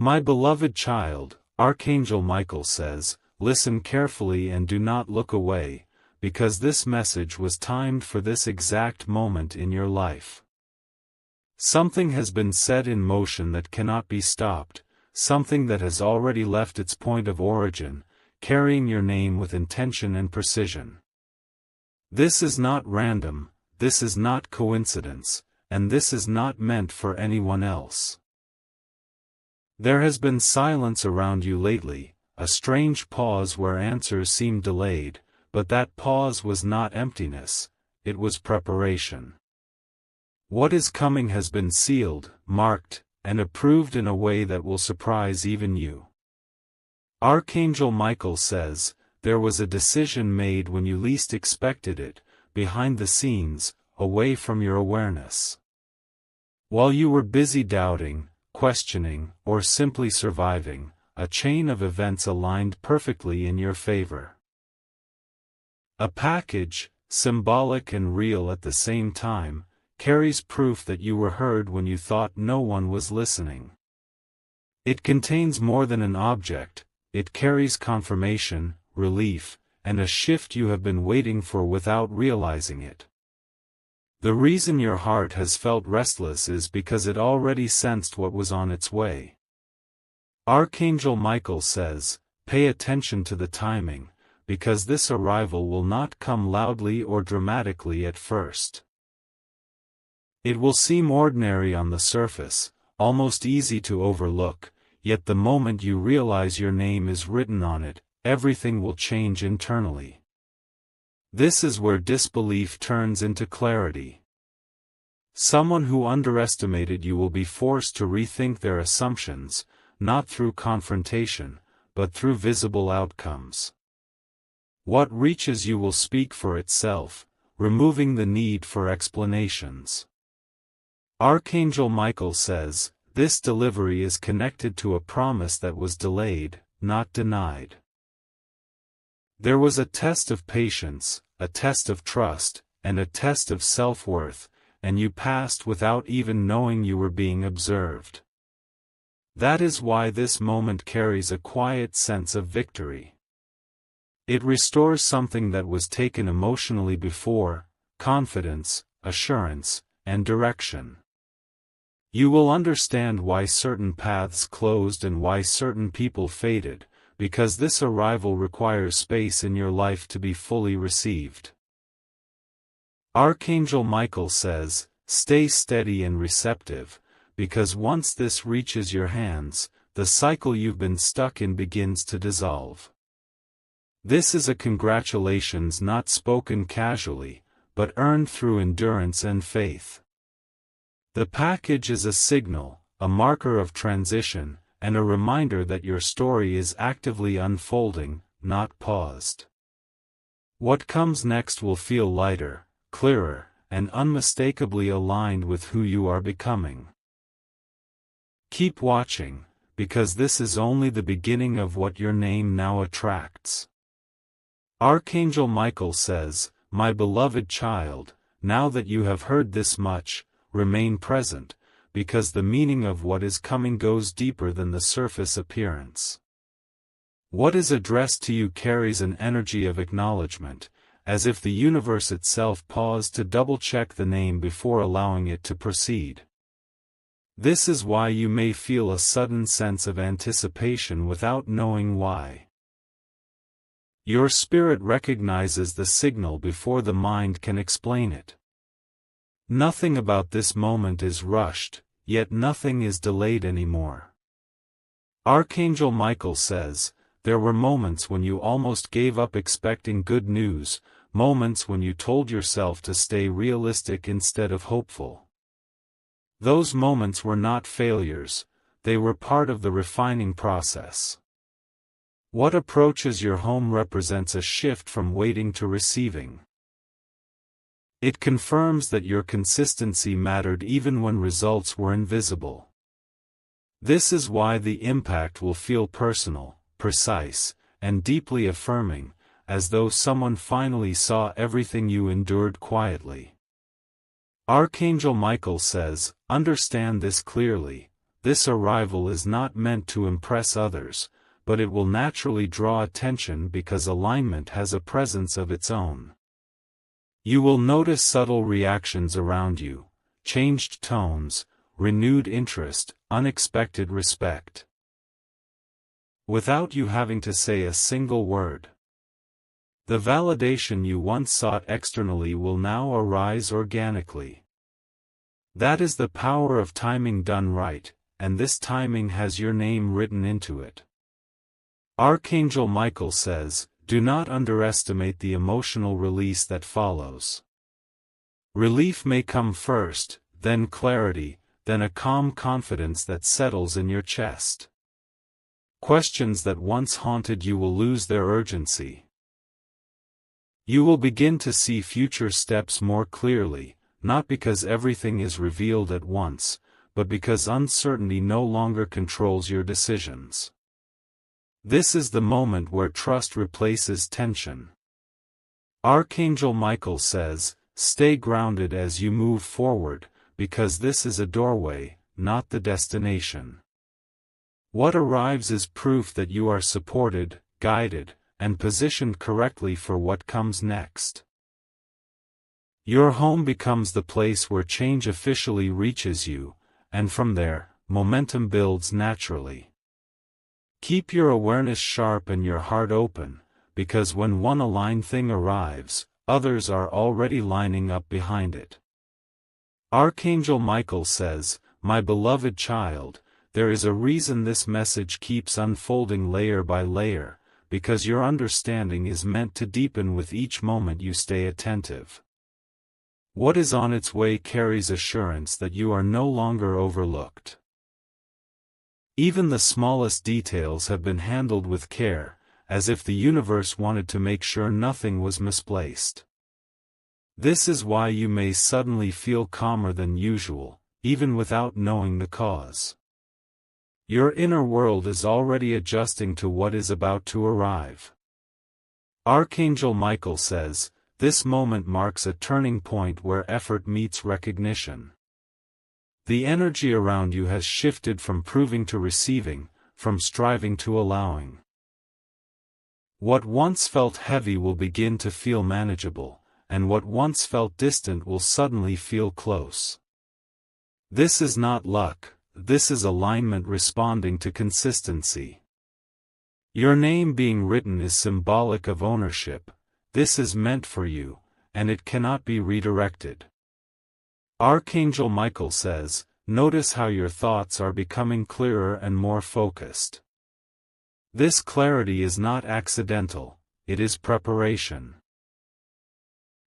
My beloved child, Archangel Michael says, listen carefully and do not look away, because this message was timed for this exact moment in your life. Something has been set in motion that cannot be stopped, something that has already left its point of origin, carrying your name with intention and precision. This is not random, this is not coincidence, and this is not meant for anyone else. There has been silence around you lately, a strange pause where answers seem delayed, but that pause was not emptiness, it was preparation. What is coming has been sealed, marked, and approved in a way that will surprise even you. Archangel Michael says, there was a decision made when you least expected it, behind the scenes, away from your awareness. While you were busy doubting, questioning, or simply surviving, a chain of events aligned perfectly in your favor. A package, symbolic and real at the same time, carries proof that you were heard when you thought no one was listening. It contains more than an object, it carries confirmation, relief, and a shift you have been waiting for without realizing it. The reason your heart has felt restless is because it already sensed what was on its way. Archangel Michael says, pay attention to the timing, because this arrival will not come loudly or dramatically at first. It will seem ordinary on the surface, almost easy to overlook, yet the moment you realize your name is written on it, everything will change internally. This is where disbelief turns into clarity. Someone who underestimated you will be forced to rethink their assumptions, not through confrontation, but through visible outcomes. What reaches you will speak for itself, removing the need for explanations. Archangel Michael says, this delivery is connected to a promise that was delayed, not denied. There was a test of patience, a test of trust, and a test of self-worth, and you passed without even knowing you were being observed. That is why this moment carries a quiet sense of victory. It restores something that was taken emotionally before, confidence, assurance, and direction. You will understand why certain paths closed and why certain people faded, because this arrival requires space in your life to be fully received. Archangel Michael says, stay steady and receptive, because once this reaches your hands, the cycle you've been stuck in begins to dissolve. This is a congratulations not spoken casually, but earned through endurance and faith. The package is a signal, a marker of transition, and a reminder that your story is actively unfolding, not paused. What comes next will feel lighter, clearer, and unmistakably aligned with who you are becoming. Keep watching, because this is only the beginning of what your name now attracts. Archangel Michael says, my beloved child, now that you have heard this much, remain present, because the meaning of what is coming goes deeper than the surface appearance. What is addressed to you carries an energy of acknowledgement, as if the universe itself paused to double-check the name before allowing it to proceed. This is why you may feel a sudden sense of anticipation without knowing why. Your spirit recognizes the signal before the mind can explain it. Nothing about this moment is rushed, yet nothing is delayed anymore. Archangel Michael says, there were moments when you almost gave up expecting good news, moments when you told yourself to stay realistic instead of hopeful. Those moments were not failures, they were part of the refining process. What approaches your home represents a shift from waiting to receiving. It confirms that your consistency mattered even when results were invisible. This is why the impact will feel personal, precise, and deeply affirming, as though someone finally saw everything you endured quietly. Archangel Michael says, understand this clearly, this arrival is not meant to impress others, but it will naturally draw attention because alignment has a presence of its own. You will notice subtle reactions around you, changed tones, renewed interest, unexpected respect. Without you having to say a single word. The validation you once sought externally will now arise organically. That is the power of timing done right, and this timing has your name written into it. Archangel Michael says, do not underestimate the emotional release that follows. Relief may come first, then clarity, then a calm confidence that settles in your chest. Questions that once haunted you will lose their urgency. You will begin to see future steps more clearly, not because everything is revealed at once, but because uncertainty no longer controls your decisions. This is the moment where trust replaces tension. Archangel Michael says, stay grounded as you move forward, because this is a doorway, not the destination. What arrives is proof that you are supported, guided, and positioned correctly for what comes next. Your home becomes the place where change officially reaches you, and from there, momentum builds naturally. Keep your awareness sharp and your heart open, because when one aligned thing arrives, others are already lining up behind it. Archangel Michael says, my beloved child, there is a reason this message keeps unfolding layer by layer, because your understanding is meant to deepen with each moment you stay attentive. What is on its way carries assurance that you are no longer overlooked. Even the smallest details have been handled with care, as if the universe wanted to make sure nothing was misplaced. This is why you may suddenly feel calmer than usual, even without knowing the cause. Your inner world is already adjusting to what is about to arrive. Archangel Michael says, this moment marks a turning point where effort meets recognition. The energy around you has shifted from proving to receiving, from striving to allowing. What once felt heavy will begin to feel manageable, and what once felt distant will suddenly feel close. This is not luck, this is alignment responding to consistency. Your name being written is symbolic of ownership. This is meant for you, and it cannot be redirected. Archangel Michael says, notice how your thoughts are becoming clearer and more focused. This clarity is not accidental, it is preparation.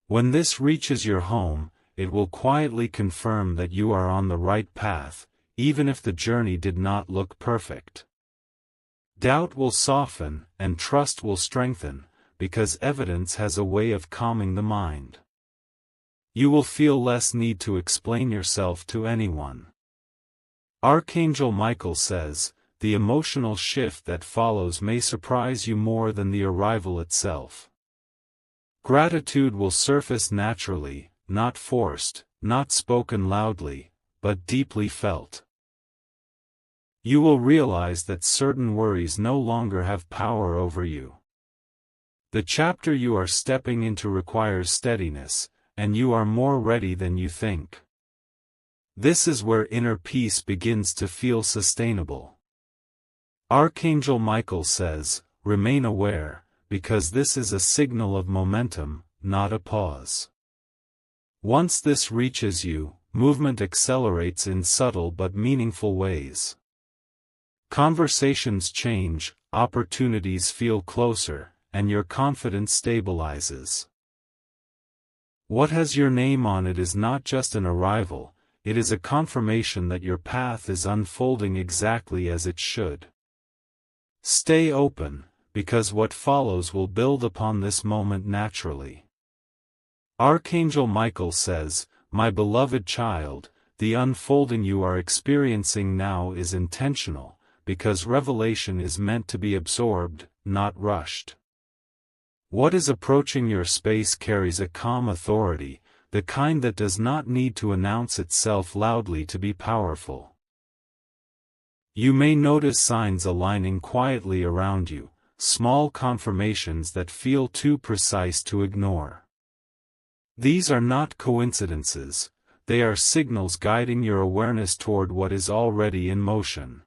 When this reaches your home, it will quietly confirm that you are on the right path, even if the journey did not look perfect. Doubt will soften, and trust will strengthen, because evidence has a way of calming the mind. You will feel less need to explain yourself to anyone. Archangel Michael says, the emotional shift that follows may surprise you more than the arrival itself. Gratitude will surface naturally, not forced, not spoken loudly, but deeply felt. You will realize that certain worries no longer have power over you. The chapter you are stepping into requires steadiness, and you are more ready than you think. This is where inner peace begins to feel sustainable. Archangel Michael says, remain aware, because this is a signal of momentum, not a pause. Once this reaches you, movement accelerates in subtle but meaningful ways. Conversations change, opportunities feel closer, and your confidence stabilizes. What has your name on it is not just an arrival, it is a confirmation that your path is unfolding exactly as it should. Stay open, because what follows will build upon this moment naturally. Archangel Michael says, my beloved child, the unfolding you are experiencing now is intentional, because revelation is meant to be absorbed, not rushed. What is approaching your space carries a calm authority, the kind that does not need to announce itself loudly to be powerful. You may notice signs aligning quietly around you, small confirmations that feel too precise to ignore. These are not coincidences, they are signals guiding your awareness toward what is already in motion.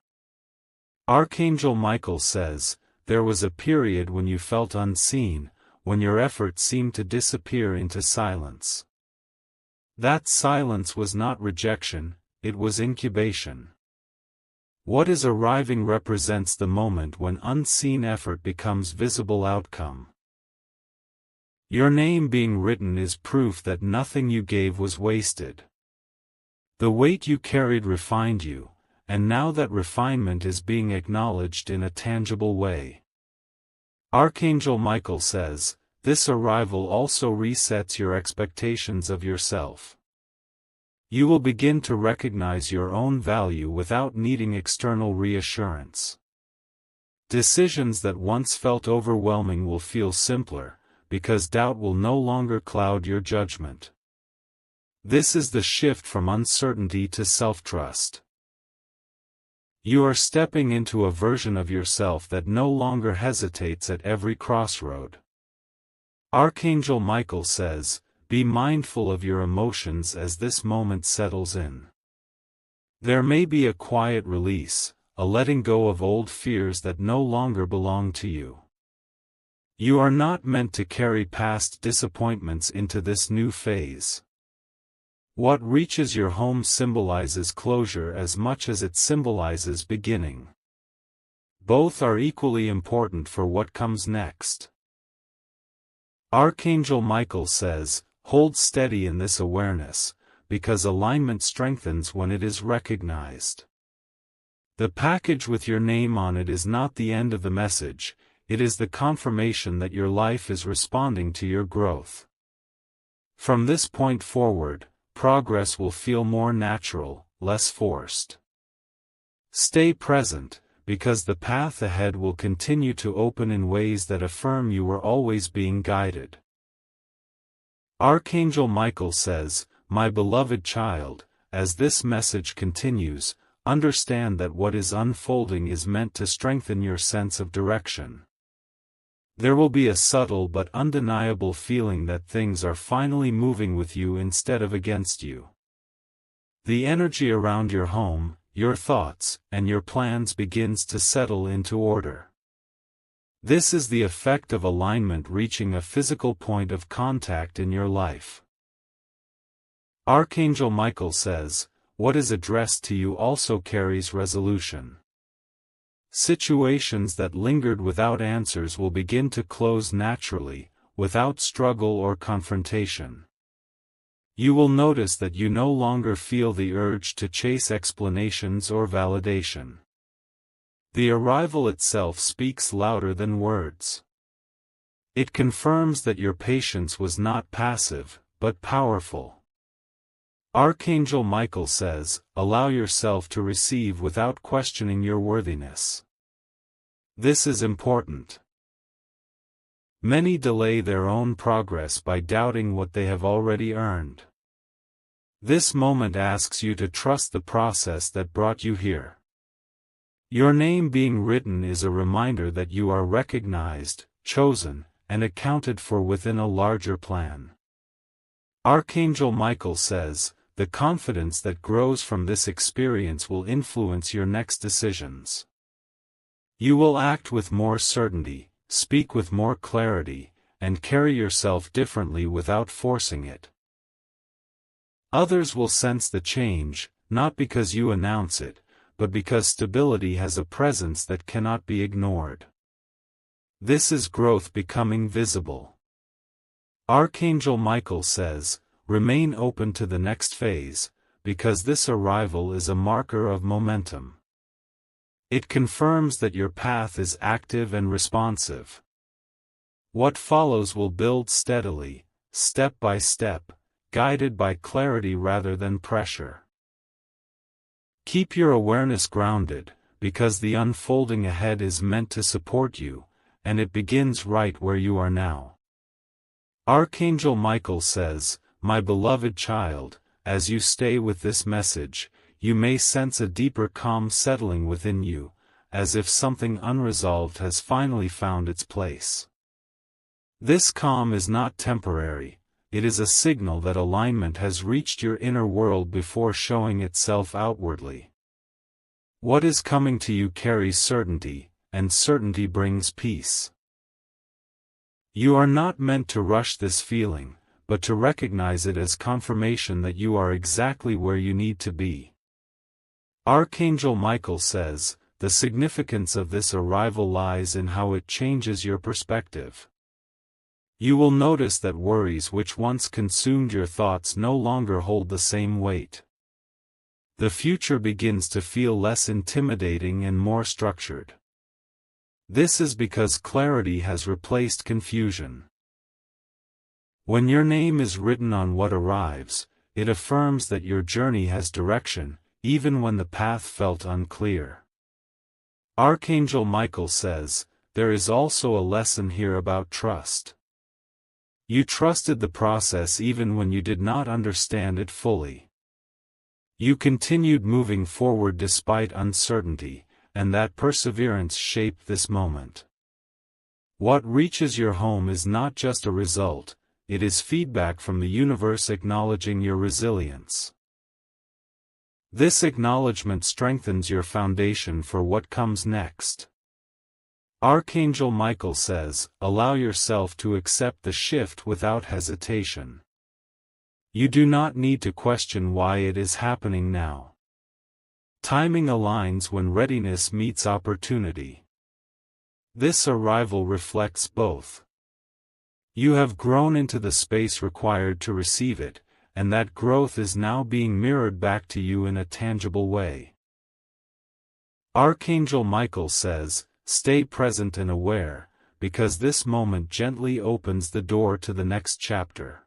Archangel Michael says, there was a period when you felt unseen, when your efforts seemed to disappear into silence. That silence was not rejection, it was incubation. What is arriving represents the moment when unseen effort becomes visible outcome. Your name being written is proof that nothing you gave was wasted. The weight you carried refined you, and now that refinement is being acknowledged in a tangible way. Archangel Michael says, this arrival also resets your expectations of yourself. You will begin to recognize your own value without needing external reassurance. Decisions that once felt overwhelming will feel simpler, because doubt will no longer cloud your judgment. This is the shift from uncertainty to self-trust. You are stepping into a version of yourself that no longer hesitates at every crossroad. Archangel Michael says, be mindful of your emotions as this moment settles in. There may be a quiet release, a letting go of old fears that no longer belong to you. You are not meant to carry past disappointments into this new phase. What reaches your home symbolizes closure as much as it symbolizes beginning. Both are equally important for what comes next. Archangel Michael says, hold steady in this awareness, because alignment strengthens when it is recognized. The package with your name on it is not the end of the message, it is the confirmation that your life is responding to your growth. From this point forward, progress will feel more natural, less forced. Stay present, because the path ahead will continue to open in ways that affirm you were always being guided. Archangel Michael says, my beloved child, as this message continues, understand that what is unfolding is meant to strengthen your sense of direction. There will be a subtle but undeniable feeling that things are finally moving with you instead of against you. The energy around your home, your thoughts, and your plans begins to settle into order. This is the effect of alignment reaching a physical point of contact in your life. Archangel Michael says, what is addressed to you also carries resolution. Situations that lingered without answers will begin to close naturally, without struggle or confrontation. You will notice that you no longer feel the urge to chase explanations or validation. The arrival itself speaks louder than words. It confirms that your patience was not passive, but powerful. Archangel Michael says, allow yourself to receive without questioning your worthiness. This is important. Many delay their own progress by doubting what they have already earned. This moment asks you to trust the process that brought you here. Your name being written is a reminder that you are recognized, chosen, and accounted for within a larger plan. Archangel Michael says, the confidence that grows from this experience will influence your next decisions. You will act with more certainty, speak with more clarity, and carry yourself differently without forcing it. Others will sense the change, not because you announce it, but because stability has a presence that cannot be ignored. This is growth becoming visible. Archangel Michael says, remain open to the next phase, because this arrival is a marker of momentum. It confirms that your path is active and responsive. What follows will build steadily, step by step, guided by clarity rather than pressure. Keep your awareness grounded, because the unfolding ahead is meant to support you, and it begins right where you are now. Archangel Michael says, my beloved child, as you stay with this message, you may sense a deeper calm settling within you, as if something unresolved has finally found its place. This calm is not temporary, it is a signal that alignment has reached your inner world before showing itself outwardly. What is coming to you carries certainty, and certainty brings peace. You are not meant to rush this feeling, but to recognize it as confirmation that you are exactly where you need to be. Archangel Michael says, the significance of this arrival lies in how it changes your perspective. You will notice that worries which once consumed your thoughts no longer hold the same weight. The future begins to feel less intimidating and more structured. This is because clarity has replaced confusion. When your name is written on what arrives, it affirms that your journey has direction, even when the path felt unclear. Archangel Michael says, there is also a lesson here about trust. You trusted the process even when you did not understand it fully. You continued moving forward despite uncertainty, and that perseverance shaped this moment. What reaches your home is not just a result, it is feedback from the universe acknowledging your resilience. This acknowledgement strengthens your foundation for what comes next. Archangel Michael says, allow yourself to accept the shift without hesitation. You do not need to question why it is happening now. Timing aligns when readiness meets opportunity. This arrival reflects both. You have grown into the space required to receive it, and that growth is now being mirrored back to you in a tangible way. Archangel Michael says, stay present and aware, because this moment gently opens the door to the next chapter.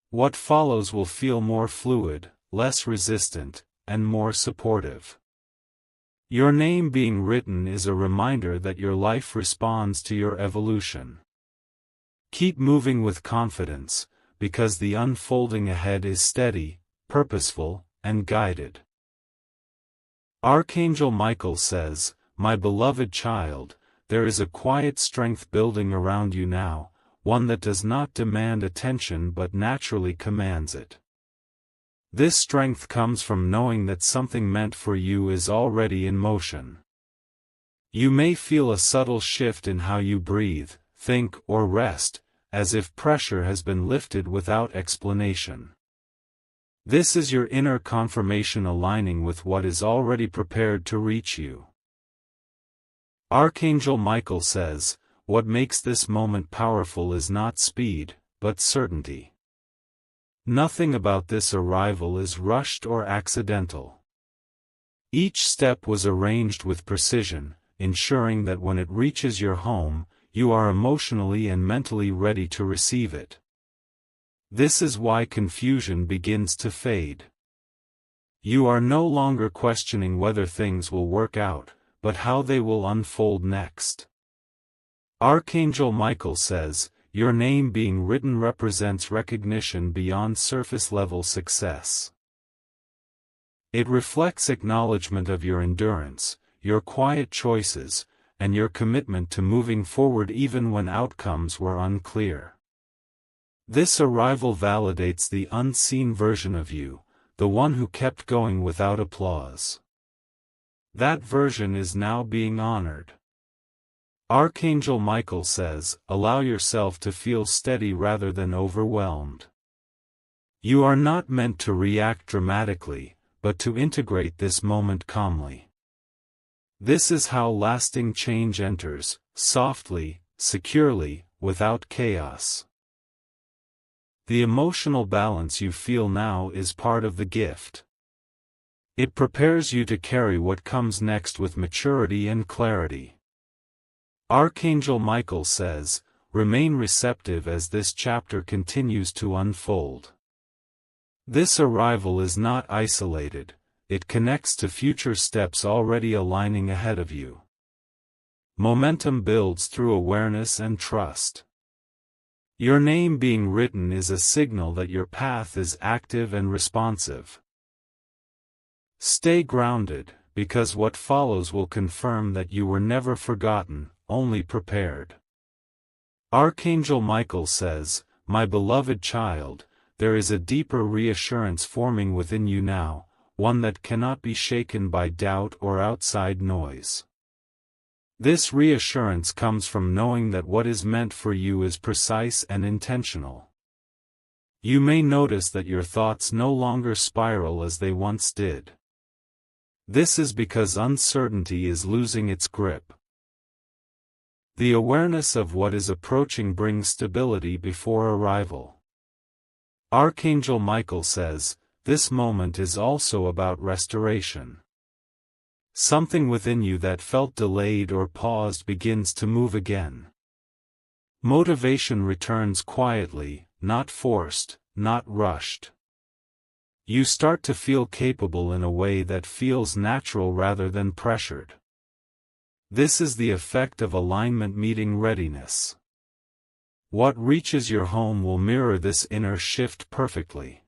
What follows will feel more fluid, less resistant, and more supportive. Your name being written is a reminder that your life responds to your evolution. Keep moving with confidence, because the unfolding ahead is steady, purposeful, and guided. Archangel Michael says, my beloved child, there is a quiet strength building around you now, one that does not demand attention but naturally commands it. This strength comes from knowing that something meant for you is already in motion. You may feel a subtle shift in how you breathe, think, or rest, as if pressure has been lifted without explanation. This is your inner confirmation aligning with what is already prepared to reach you. Archangel Michael says, what makes this moment powerful is not speed, but certainty. Nothing about this arrival is rushed or accidental. Each step was arranged with precision, ensuring that when it reaches your home, you are emotionally and mentally ready to receive it. This is why confusion begins to fade. You are no longer questioning whether things will work out, but how they will unfold next. Archangel Michael says, your name being written represents recognition beyond surface-level success. It reflects acknowledgement of your endurance, your quiet choices, and your commitment to moving forward even when outcomes were unclear. This arrival validates the unseen version of you, the one who kept going without applause. That version is now being honored. Archangel Michael says, allow yourself to feel steady rather than overwhelmed. You are not meant to react dramatically, but to integrate this moment calmly. This is how lasting change enters, softly, securely, without chaos. The emotional balance you feel now is part of the gift. It prepares you to carry what comes next with maturity and clarity. Archangel Michael says, remain receptive as this chapter continues to unfold. This arrival is not isolated, it connects to future steps already aligning ahead of you. Momentum builds through awareness and trust. Your name being written is a signal that your path is active and responsive. Stay grounded, because what follows will confirm that you were never forgotten, only prepared. Archangel Michael says, "My beloved child, there is a deeper reassurance forming within you now, one that cannot be shaken by doubt or outside noise. This reassurance comes from knowing that what is meant for you is precise and intentional. You may notice that your thoughts no longer spiral as they once did. This is because uncertainty is losing its grip. The awareness of what is approaching brings stability before arrival." Archangel Michael says, this moment is also about restoration. Something within you that felt delayed or paused begins to move again. Motivation returns quietly, not forced, not rushed. You start to feel capable in a way that feels natural rather than pressured. This is the effect of alignment meeting readiness. What reaches your home will mirror this inner shift perfectly.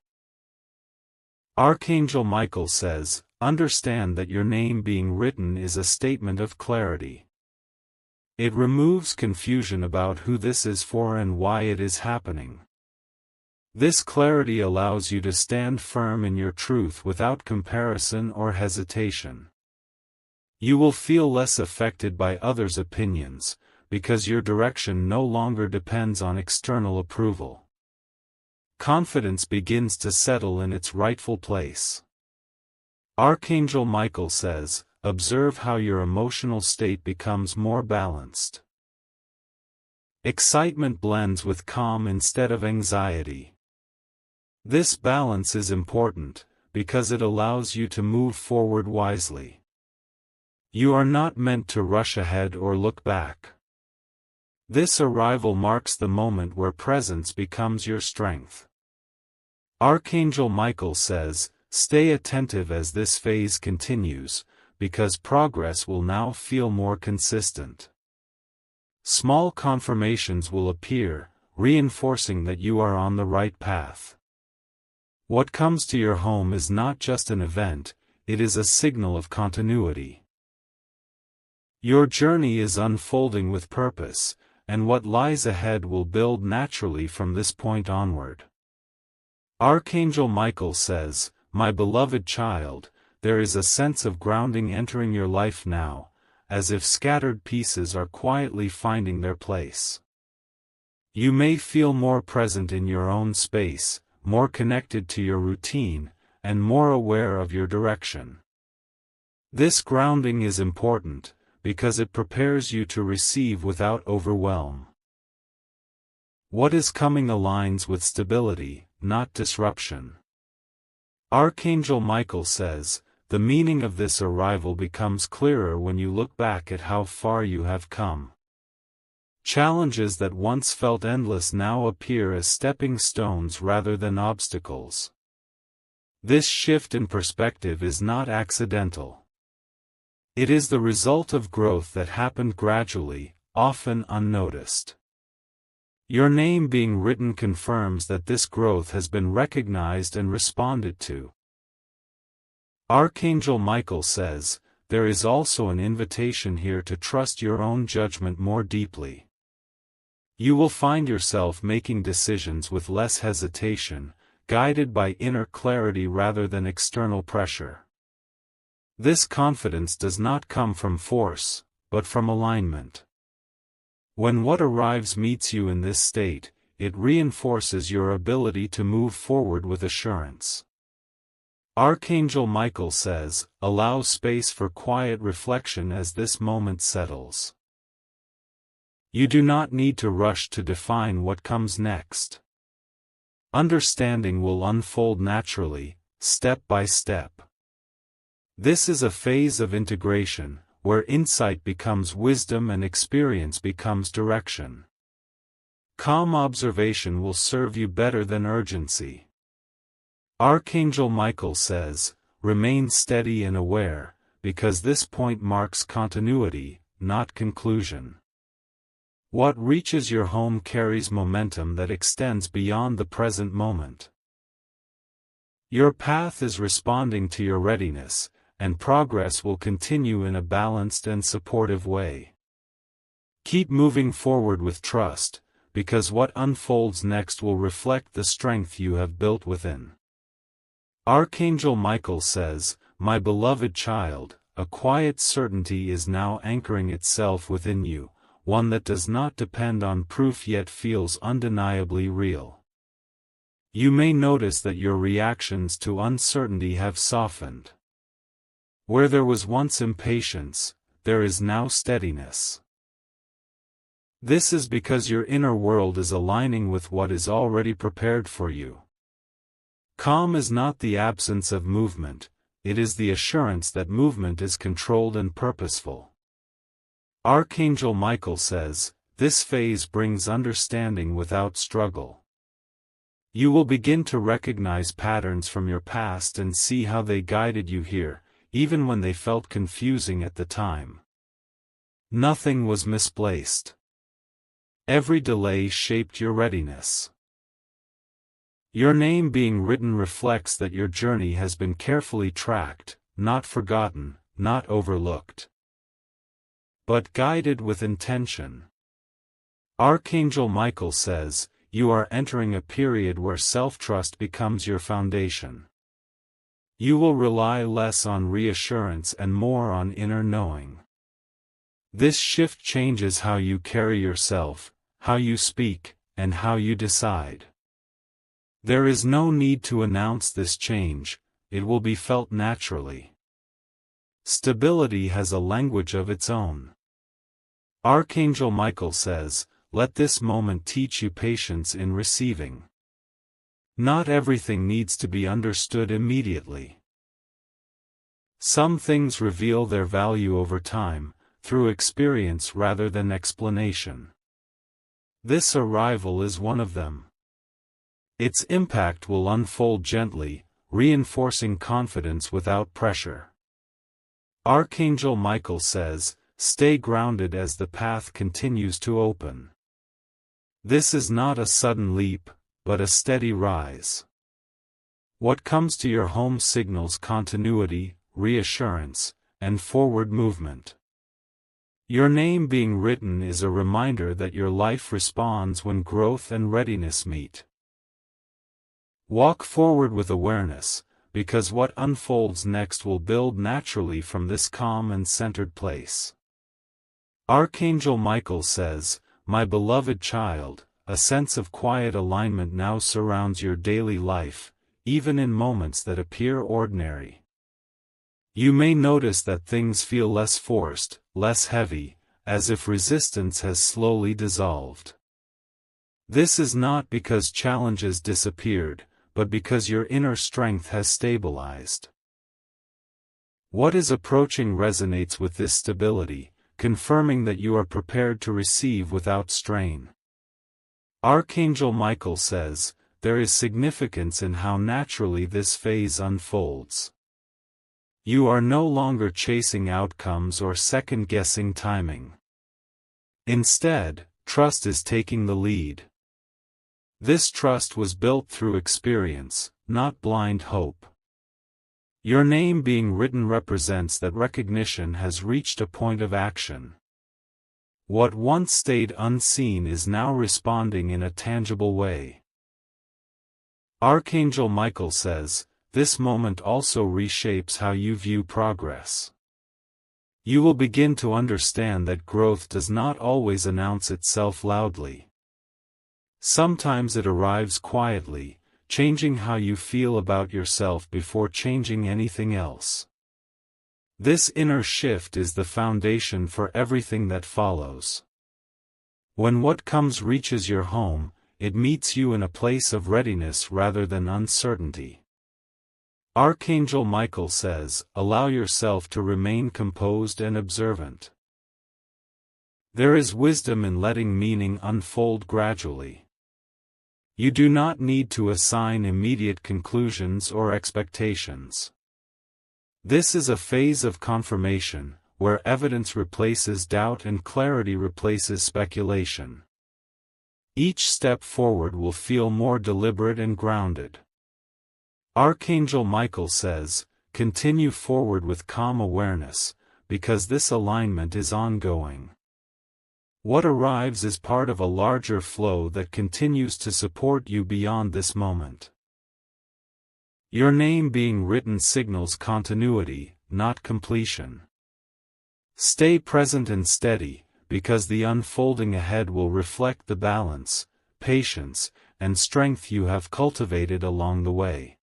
Archangel Michael says, understand that your name being written is a statement of clarity. It removes confusion about who this is for and why it is happening. This clarity allows you to stand firm in your truth without comparison or hesitation. You will feel less affected by others' opinions, because your direction no longer depends on external approval. Confidence begins to settle in its rightful place. Archangel Michael says, observe how your emotional state becomes more balanced. Excitement blends with calm instead of anxiety. This balance is important, because it allows you to move forward wisely. You are not meant to rush ahead or look back. This arrival marks the moment where presence becomes your strength. Archangel Michael says, stay attentive as this phase continues, because progress will now feel more consistent. Small confirmations will appear, reinforcing that you are on the right path. What comes to your home is not just an event, it is a signal of continuity. Your journey is unfolding with purpose, and what lies ahead will build naturally from this point onward. Archangel Michael says, my beloved child, there is a sense of grounding entering your life now, as if scattered pieces are quietly finding their place. You may feel more present in your own space, more connected to your routine, and more aware of your direction. This grounding is important, because it prepares you to receive without overwhelm. What is coming aligns with stability, not disruption. Archangel Michael says, the meaning of this arrival becomes clearer when you look back at how far you have come. Challenges that once felt endless now appear as stepping stones rather than obstacles. This shift in perspective is not accidental. It is the result of growth that happened gradually, often unnoticed. Your name being written confirms that this growth has been recognized and responded to. Archangel Michael says, there is also an invitation here to trust your own judgment more deeply. You will find yourself making decisions with less hesitation, guided by inner clarity rather than external pressure. This confidence does not come from force, but from alignment. When what arrives meets you in this state, it reinforces your ability to move forward with assurance. Archangel Michael says, allow space for quiet reflection as this moment settles. You do not need to rush to define what comes next. Understanding will unfold naturally, step by step. This is a phase of integration, where insight becomes wisdom and experience becomes direction. Calm observation will serve you better than urgency. Archangel Michael says, remain steady and aware, because this point marks continuity, not conclusion. What reaches your home carries momentum that extends beyond the present moment. Your path is responding to your readiness, and progress will continue in a balanced and supportive way. Keep moving forward with trust, because what unfolds next will reflect the strength you have built within. Archangel Michael says, "My beloved child, a quiet certainty is now anchoring itself within you, one that does not depend on proof yet feels undeniably real. You may notice that your reactions to uncertainty have softened. Where there was once impatience, there is now steadiness. This is because your inner world is aligning with what is already prepared for you. Calm is not the absence of movement, it is the assurance that movement is controlled and purposeful." Archangel Michael says, "This phase brings understanding without struggle. You will begin to recognize patterns from your past and see how they guided you here, even when they felt confusing at the time. Nothing was misplaced. Every delay shaped your readiness. Your name being written reflects that your journey has been carefully tracked, not forgotten, not overlooked, but guided with intention." Archangel Michael says, "You are entering a period where self-trust becomes your foundation. You will rely less on reassurance and more on inner knowing. This shift changes how you carry yourself, how you speak, and how you decide. There is no need to announce this change, it will be felt naturally. Stability has a language of its own." Archangel Michael says, "Let this moment teach you patience in receiving. Not everything needs to be understood immediately. Some things reveal their value over time, through experience rather than explanation. This arrival is one of them. Its impact will unfold gently, reinforcing confidence without pressure." Archangel Michael says, "Stay grounded as the path continues to open. This is not a sudden leap, but a steady rise. What comes to your home signals continuity, reassurance, and forward movement. Your name being written is a reminder that your life responds when growth and readiness meet. Walk forward with awareness, because what unfolds next will build naturally from this calm and centered place." Archangel Michael says, "My beloved child, a sense of quiet alignment now surrounds your daily life, even in moments that appear ordinary. You may notice that things feel less forced, less heavy, as if resistance has slowly dissolved. This is not because challenges disappeared, but because your inner strength has stabilized. What is approaching resonates with this stability, confirming that you are prepared to receive without strain." Archangel Michael says, "There is significance in how naturally this phase unfolds. You are no longer chasing outcomes or second-guessing timing. Instead, trust is taking the lead. This trust was built through experience, not blind hope. Your name being written represents that recognition has reached a point of action. What once stayed unseen is now responding in a tangible way." Archangel Michael says, "This moment also reshapes how you view progress. You will begin to understand that growth does not always announce itself loudly. Sometimes it arrives quietly, changing how you feel about yourself before changing anything else. This inner shift is the foundation for everything that follows. When what comes reaches your home, it meets you in a place of readiness rather than uncertainty." Archangel Michael says, "Allow yourself to remain composed and observant. There is wisdom in letting meaning unfold gradually. You do not need to assign immediate conclusions or expectations. This is a phase of confirmation, where evidence replaces doubt and clarity replaces speculation. Each step forward will feel more deliberate and grounded." Archangel Michael says, continue forward with calm awareness, because this alignment is ongoing. What arrives is part of a larger flow that continues to support you beyond this moment. Your name being written signals continuity, not completion. Stay present and steady, because the unfolding ahead will reflect the balance, patience, and strength you have cultivated along the way.